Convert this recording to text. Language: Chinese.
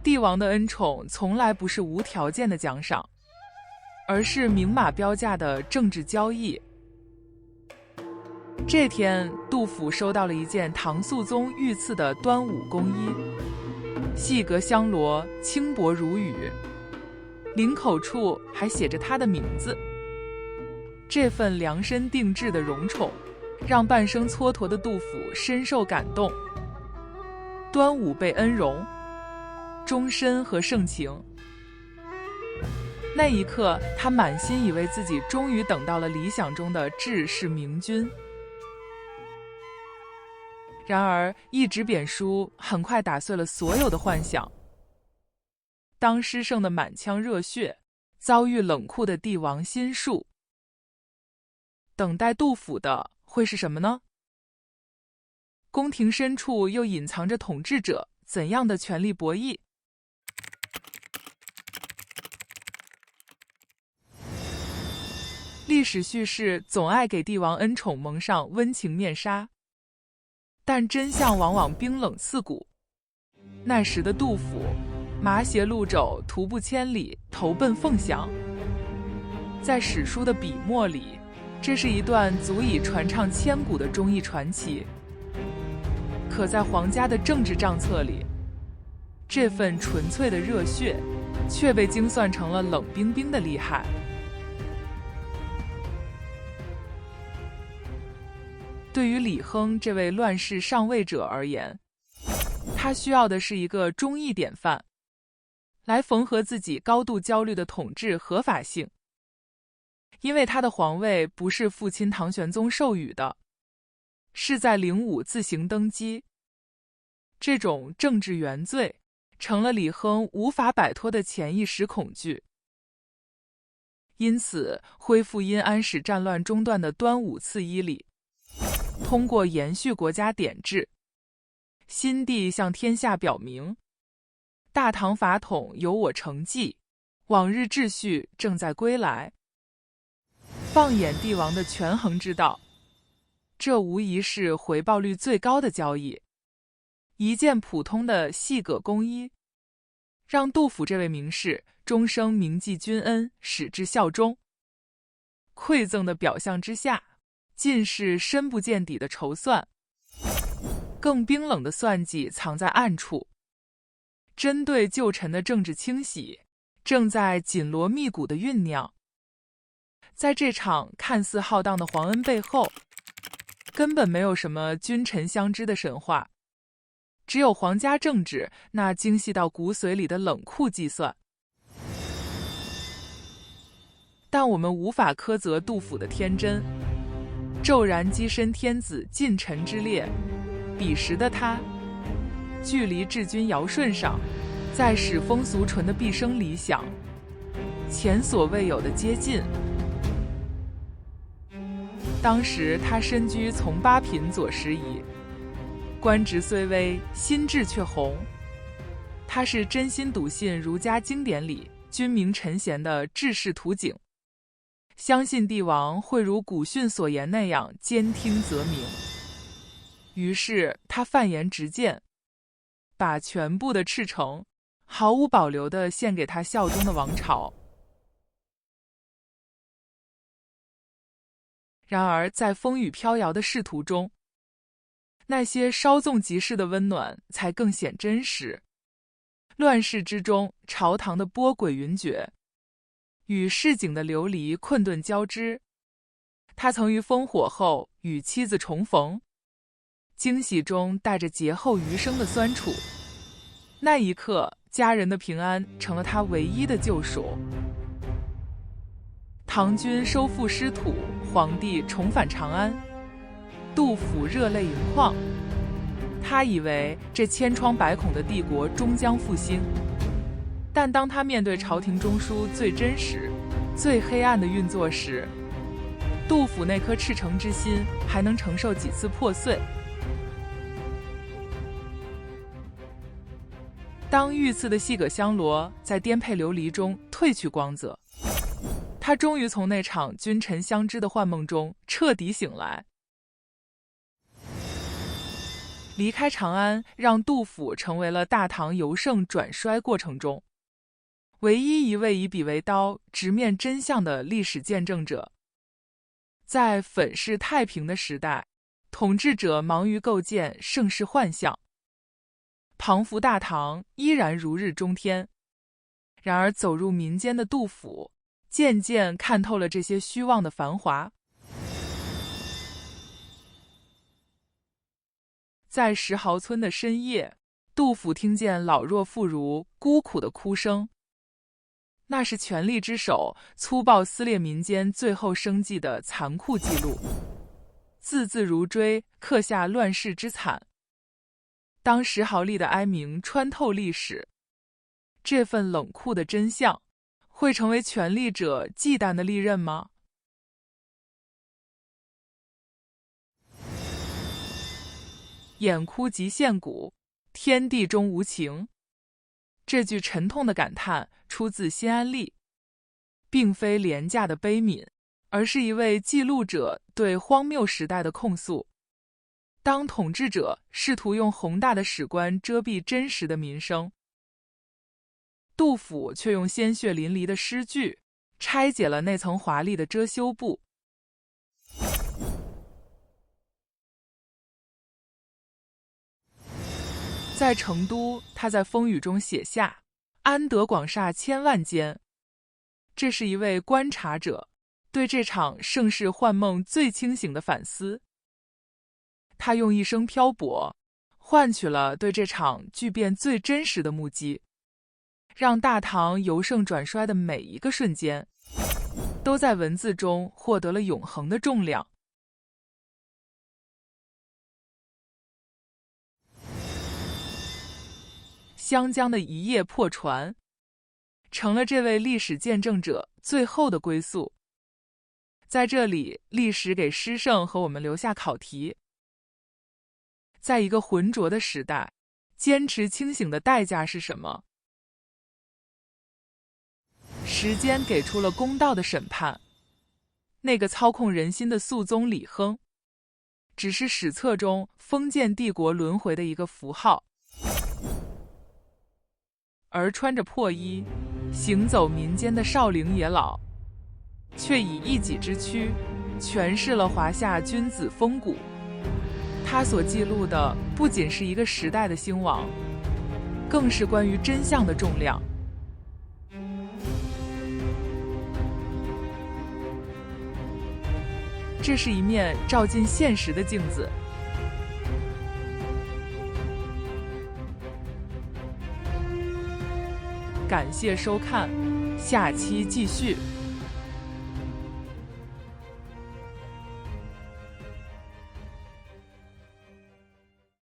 帝王的恩宠从来不是无条件的奖赏，而是明码标价的政治交易。这天，杜甫收到了一件唐肃宗御赐的端午宫衣，细格香罗，轻薄如羽，领口处还写着他的名字。这份量身定制的荣宠，让半生蹉跎的杜甫深受感动。端午被恩荣，终身和盛情。那一刻，他满心以为自己终于等到了理想中的治世明君。然而，一纸贬书很快打碎了所有的幻想。当诗圣的满腔热血遭遇冷酷的帝王心术，等待杜甫的会是什么呢？宫廷深处又隐藏着统治者怎样的权力博弈？历史叙事总爱给帝王恩宠蒙上温情面纱，但真相往往冰冷刺骨。那时的杜甫，麻鞋路走，徒步千里，投奔凤翔。在史书的笔墨里，这是一段足以传唱千古的忠义传奇。可在皇家的政治账册里，这份纯粹的热血却被精算成了冷冰冰的厉害。对于李亨这位乱世上位者而言，他需要的是一个忠义典范，来缝合自己高度焦虑的统治合法性。因为他的皇位不是父亲唐玄宗授予的，是在05自行登基。这种政治原罪成了李亨无法摆脱的潜意识恐惧。因此，恢复因安史战乱中断的端午赐衣里，通过延续国家典制，新帝向天下表明，大唐法统由我承继，往日秩序正在归来。放眼帝王的权衡之道，这无疑是回报率最高的交易。一件普通的细葛宫衣，让杜甫这位名士终生铭记君恩，矢志效忠。馈赠的表象之下，尽是深不见底的筹算，更冰冷的算计藏在暗处。针对旧臣的政治清洗，正在紧锣密鼓地酝酿。在这场看似浩荡的皇恩背后，根本没有什么君臣相知的神话，只有皇家政治那精细到骨髓里的冷酷计算。但我们无法苛责杜甫的天真。骤然跻身天子近臣之列，彼时的他，距离治君尧舜上，在使风俗淳的毕生理想，前所未有的接近。当时他身居从八品左拾遗，官职虽微，心志却宏。他是真心笃信儒家经典里君明臣贤的治世图景，相信帝王会如古训所言那样兼听则明。于是他犯言直谏，把全部的赤诚毫无保留地献给他效忠的王朝。然而在风雨飘摇的仕途中，那些稍纵即逝的温暖才更显真实。乱世之中，朝堂的波诡云谲，与市井的流离困顿交织。他曾于烽火后与妻子重逢，惊喜中带着劫后余生的酸楚。那一刻，家人的平安成了他唯一的救赎。唐军收复失土，皇帝重返长安，杜甫热泪盈眶。他以为这千疮百孔的帝国终将复兴，但当他面对朝廷中枢最真实、最黑暗的运作时，杜甫那颗赤诚之心还能承受几次破碎？当御赐的细葛香罗在颠沛流离中褪去光泽，他终于从那场君臣相知的幻梦中彻底醒来。离开长安，让杜甫成为了大唐由盛转衰过程中唯一一位以笔为刀，直面真相的历史见证者。在粉饰太平的时代，统治者忙于构建盛世幻象，庞福大唐依然如日中天。然而走入民间的杜甫，渐渐看透了这些虚妄的繁华。在石壕村的深夜，杜甫听见老弱妇孺孤苦的哭声，那是权力之手粗暴撕裂民间最后生计的残酷记录，字字如锥，刻下乱世之惨。当石壕里的哀鸣穿透历史，这份冷酷的真相会成为权力者忌惮的利刃吗？眼哭即现骨，天地终无情。这句沉痛的感叹出自辛安利，并非廉价的悲悯，而是一位记录者对荒谬时代的控诉。当统治者试图用宏大的史观遮蔽真实的民生，杜甫却用鲜血淋漓的诗句拆解了那层华丽的遮羞布。在成都，他在风雨中写下“安得广厦千万间”，这是一位观察者对这场盛世幻梦最清醒的反思。他用一生漂泊，换取了对这场巨变最真实的目击，让大唐由盛转衰的每一个瞬间，都在文字中获得了永恒的重量。湘江的一叶破船，成了这位历史见证者最后的归宿。在这里，历史给诗圣和我们留下考题。在一个浑浊的时代，坚持清醒的代价是什么？时间给出了公道的审判。那个操控人心的肃宗李亨，只是史册中封建帝国轮回的一个符号。而穿着破衣行走民间的少陵野老，却以一己之躯诠释了华夏君子风骨。他所记录的不仅是一个时代的兴亡，更是关于真相的重量。这是一面照进现实的镜子。感谢收看，下期继续。